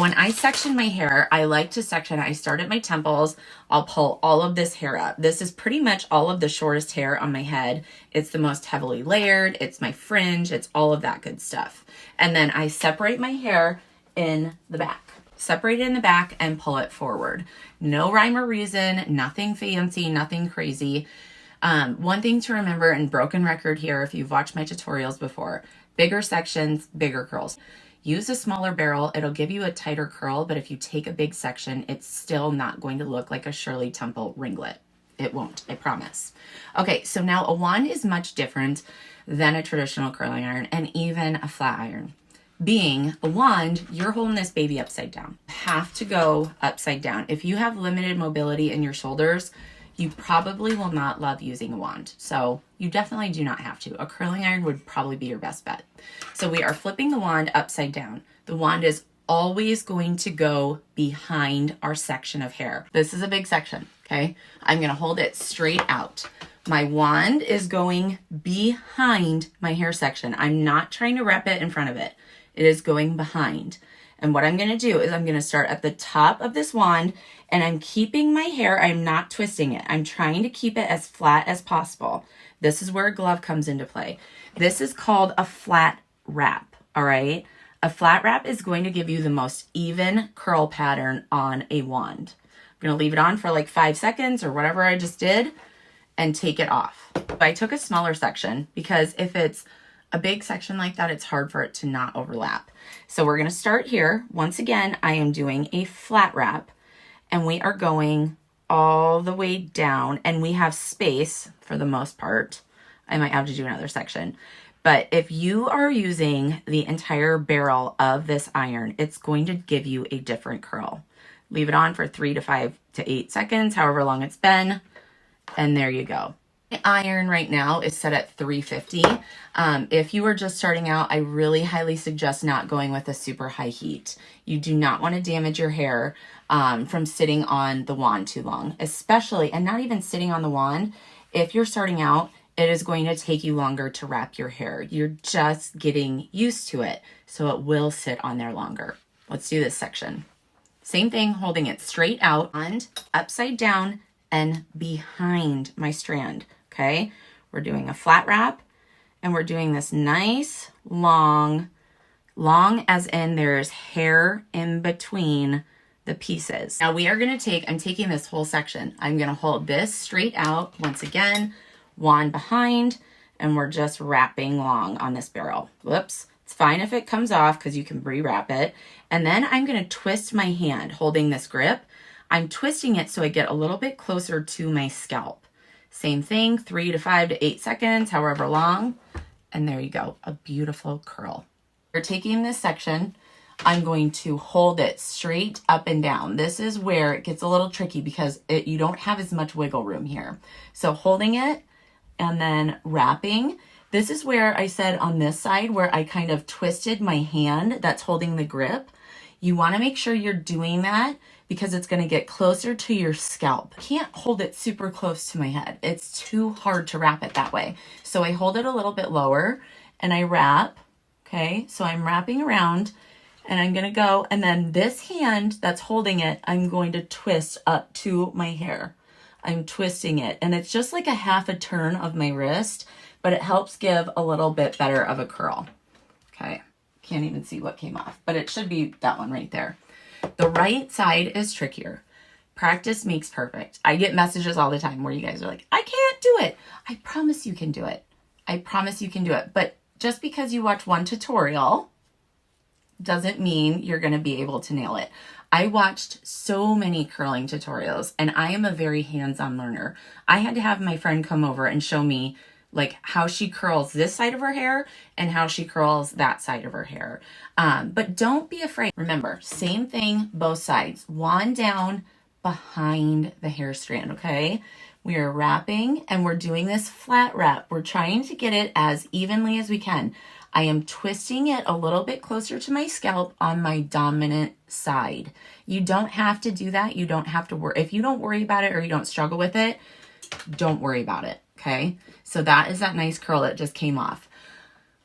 When I section my hair, I like to section, I start at my temples, I'll pull all of this hair up. This is pretty much all of the shortest hair on my head. It's the most heavily layered, it's my fringe, it's all of that good stuff. And then I separate my hair in the back. Separate it in the back and pull it forward. No rhyme or reason, nothing fancy, nothing crazy. One thing to remember, and broken record here if you've watched my tutorials before, bigger sections, bigger curls. Use a smaller barrel, it'll give you a tighter curl, but if you take a big section, it's still not going to look like a Shirley Temple ringlet. It won't, I promise. Okay, so now a wand is much different than a traditional curling iron and even a flat iron. Being a wand, you're holding this baby upside down. Have to go upside down. If you have limited mobility in your shoulders, you probably will not love using a wand. So you definitely do not have to. A curling iron would probably be your best bet. So we are flipping the wand upside down. The wand is always going to go behind our section of hair. This is a big section, okay? I'm gonna hold it straight out. My wand is going behind my hair section. I'm not trying to wrap it in front of it. It is going behind. And what I'm going to do is I'm going to start at the top of this wand and I'm keeping my hair. I'm not twisting it. I'm trying to keep it as flat as possible. This is where a glove comes into play. This is called a flat wrap. All right. A flat wrap is going to give you the most even curl pattern on a wand. I'm going to leave it on for like 5 seconds or whatever I just did and take it off. I took a smaller section because if it's a big section like that, it's hard for it to not overlap. So we're going to start here. Once again, I am doing a flat wrap and we are going all the way down and we have space for the most part. I might have to do another section. But if you are using the entire barrel of this iron, it's going to give you a different curl. Leave it on for 3 to 5 to 8 seconds, however long it's been. And there you go. My iron right now is set at 350. If you are just starting out, I really highly suggest not going with a super high heat. You do not want to damage your hair from sitting on the wand too long, especially, and not even sitting on the wand. If you're starting out, it is going to take you longer to wrap your hair. You're just getting used to it, so it will sit on there longer. Let's do this section. Same thing, holding it straight out and upside down and behind my strand. Okay, we're doing a flat wrap and we're doing this nice long as in there's hair in between the pieces. Now we are going to take, I'm taking this whole section. I'm going to hold this straight out once again, wand behind, and we're just wrapping long on this barrel. Whoops. It's fine if it comes off because you can re-wrap it. And then I'm going to twist my hand holding this grip. I'm twisting it so I get a little bit closer to my scalp. Same thing, 3 to 5 to 8 seconds, however long. And there you go, a beautiful curl. You're taking this section, I'm going to hold it straight up and down. This is where it gets a little tricky because you don't have as much wiggle room here. So holding it and then wrapping. This is where I said on this side where I kind of twisted my hand that's holding the grip. You want to make sure you're doing that because it's going to get closer to your scalp. I can't hold it super close to my head. It's too hard to wrap it that way. So I hold it a little bit lower and I wrap. Okay, so I'm wrapping around and I'm going to go, and then this hand that's holding it, I'm going to twist up to my hair. I'm twisting it and it's just like a half a turn of my wrist, but it helps give a little bit better of a curl. Okay, can't even see what came off, but it should be that one right there. The right side is trickier. Practice makes perfect. I get messages all the time where you guys are like, I can't do it. I promise you can do it. I promise you can do it. But just because you watch one tutorial doesn't mean you're going to be able to nail it. I watched so many curling tutorials and I am a very hands-on learner. I had to have my friend come over and show me like how she curls this side of her hair and how she curls that side of her hair. But don't be afraid. Remember, same thing, both sides. Wand down behind the hair strand, okay? We are wrapping and we're doing this flat wrap. We're trying to get it as evenly as we can. I am twisting it a little bit closer to my scalp on my dominant side. You don't have to do that. You don't have to worry. If you don't worry about it or you don't struggle with it, don't worry about it, okay? So that is that nice curl that just came off.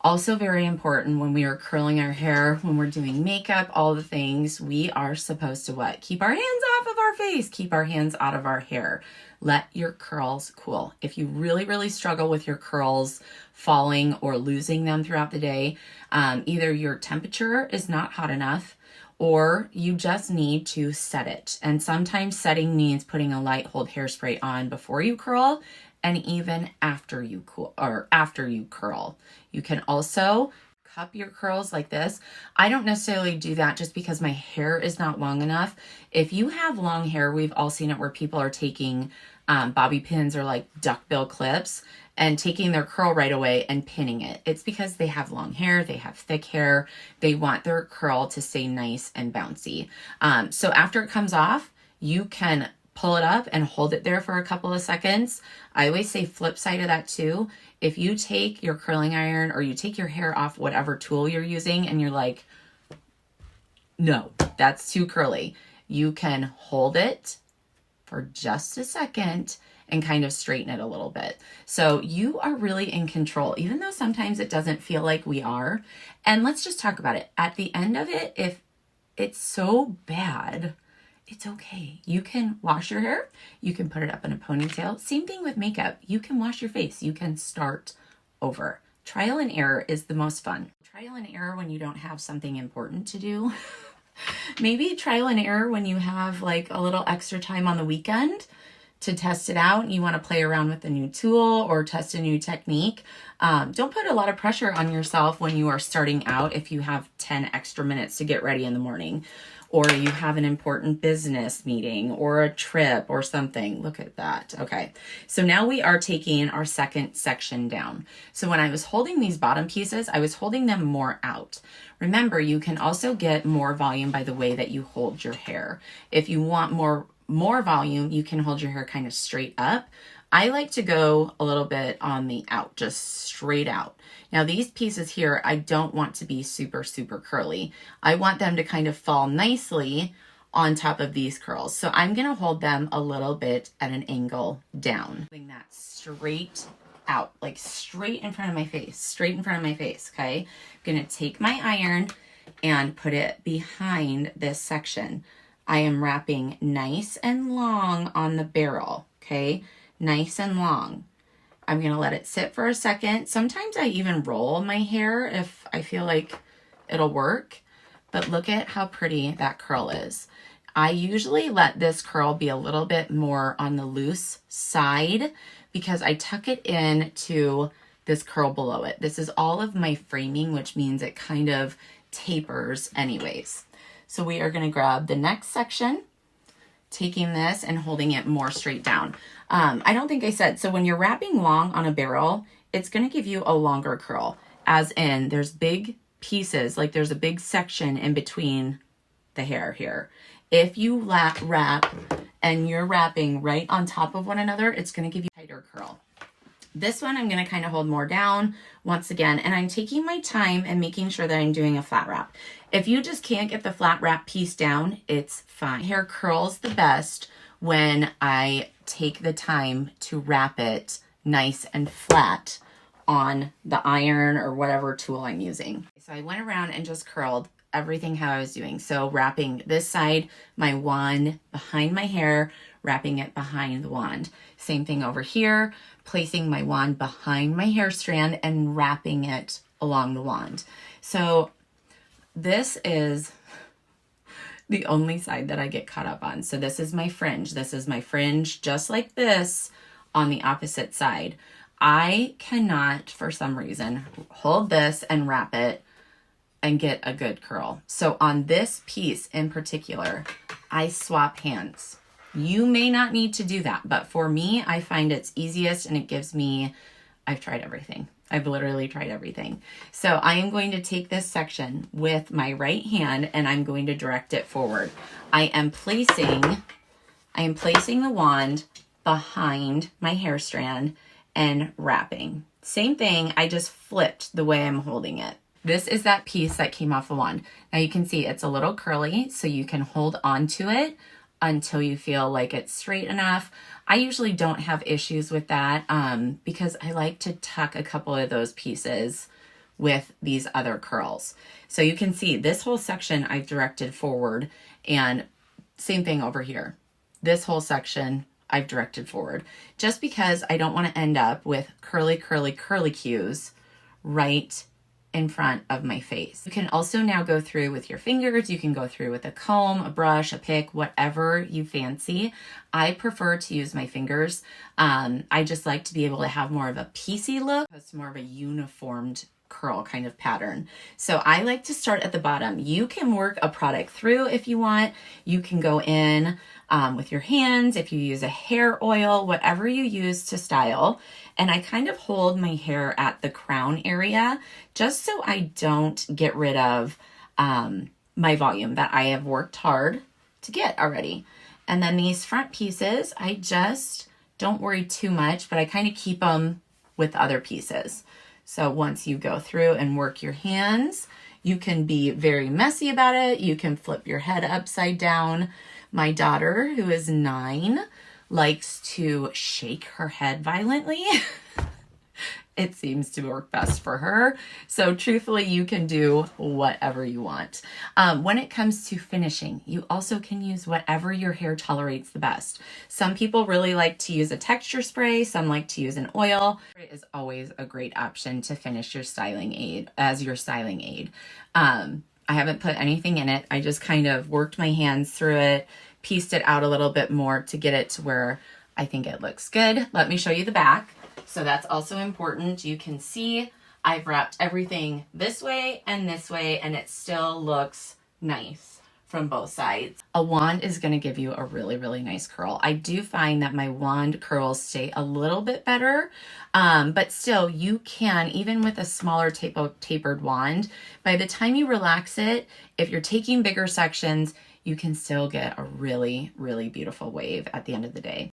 Also very important when we are curling our hair, when we're doing makeup, all the things, we are supposed to what? Keep our hands off of our face, keep our hands out of our hair. Let your curls cool. If you really, really struggle with your curls falling or losing them throughout the day, either your temperature is not hot enough or you just need to set it. And sometimes setting means putting a light hold hairspray on before you curl and even after you cool or after you curl. You can also cup your curls like this. I don't necessarily do that just because my hair is not long enough. If you have long hair, we've all seen it where people are taking bobby pins or like duckbill clips and taking their curl right away and pinning it. It's because they have long hair, they have thick hair, they want their curl to stay nice and bouncy. So after it comes off, you can pull it up and hold it there for a couple of seconds. I always say flip side of that too. If you take your curling iron or you take your hair off whatever tool you're using and you're like, no, that's too curly, you can hold it for just a second and kind of straighten it a little bit. So you are really in control, even though sometimes it doesn't feel like we are. And let's just talk about it. At the end of it, if it's so bad, it's okay. You can wash your hair. You can put it up in a ponytail. Same thing with makeup. You can wash your face. You can start over. Trial and error is the most fun. Trial and error when you don't have something important to do. Maybe trial and error when you have like a little extra time on the weekend to test it out and you want to play around with a new tool or test a new technique. Don't put a lot of pressure on yourself when you are starting out if you have 10 extra minutes to get ready in the morning or you have an important business meeting or a trip or something. Look at that. Okay, so now we are taking our second section down. So when I was holding these bottom pieces, I was holding them more out. Remember, you can also get more volume by the way that you hold your hair. If you want more volume, you can hold your hair kind of straight up. I like to go a little bit on the out, just straight out. Now these pieces here, I don't want to be super, super curly. I want them to kind of fall nicely on top of these curls. So I'm gonna hold them a little bit at an angle down. Putting that straight out, like straight in front of my face, straight in front of my face, okay? I'm gonna take my iron and put it behind this section. I am wrapping nice and long on the barrel, okay? Nice and long. I'm gonna let it sit for a second. Sometimes I even roll my hair if I feel like it'll work, but look at how pretty that curl is. I usually let this curl be a little bit more on the loose side because I tuck it in to this curl below it. This is all of my framing, which means it kind of tapers anyways. So we are gonna grab the next section, taking this and holding it more straight down. I don't think I said, so when you're wrapping long on a barrel, it's gonna give you a longer curl, as in there's big pieces, like there's a big section in between the hair here. If you wrap and you're wrapping right on top of one another, it's gonna give you a tighter curl. This one I'm gonna kind of hold more down once again, and I'm taking my time and making sure that I'm doing a flat wrap. If you just can't get the flat wrap piece down, it's fine. Hair curls the best when I take the time to wrap it nice and flat on the iron or whatever tool I'm using. So I went around and just curled everything how I was doing. So wrapping this side, my wand behind my hair, wrapping it behind the wand. Same thing over here, placing my wand behind my hair strand and wrapping it along the wand. So this is the only side that I get caught up on. So this is my fringe. This is my fringe just like this on the opposite side. I cannot, for some reason, hold this and wrap it and get a good curl. So on this piece in particular, I swap hands. You may not need to do that, but for me, I find it's easiest and it gives me, I've tried everything. I've literally tried everything. So I am going to take this section with my right hand and I'm going to direct it forward. I am placing the wand behind my hair strand and wrapping. Same thing, I just flipped the way I'm holding it. This is that piece that came off the wand. Now you can see it's a little curly, so you can hold on to it until you feel like it's straight enough. I usually don't have issues with that because I like to tuck a couple of those pieces with these other curls. So you can see this whole section I've directed forward, and same thing over here. This whole section I've directed forward, just because I don't want to end up with curly, curly, curly cues right in front of my face. You can also now go through with your fingers. You can go through with a comb, a brush, a pick, whatever you fancy. I prefer to use my fingers. I just like to be able to have more of a piecey look. It's more of a uniformed curl kind of pattern. So I like to start at the bottom. You can work a product through if you want. You can go in with your hands, if you use a hair oil, whatever you use to style. And I kind of hold my hair at the crown area just so I don't get rid of my volume that I have worked hard to get already. And then these front pieces, I just don't worry too much, but I kind of keep them with other pieces. So once you go through and work your hands, you can be very messy about it. You can flip your head upside down. My daughter, who is 9, likes to shake her head violently. It seems to work best for her. So truthfully, you can do whatever you want. When it comes to finishing, you also can use whatever your hair tolerates the best. Some people really like to use a texture spray. Some like to use an oil. It is always a great option to finish your styling aid as your styling aid. I haven't put anything in it. I just kind of worked my hands through it, pieced it out a little bit more to get it to where I think it looks good. Let me show you the back. So that's also important. You can see I've wrapped everything this way, and it still looks nice from both sides. A wand is going to give you a really, really nice curl. I do find that my wand curls stay a little bit better, but still you can, even with a smaller tapered wand, by the time you relax it, if you're taking bigger sections, you can still get a really, really beautiful wave at the end of the day.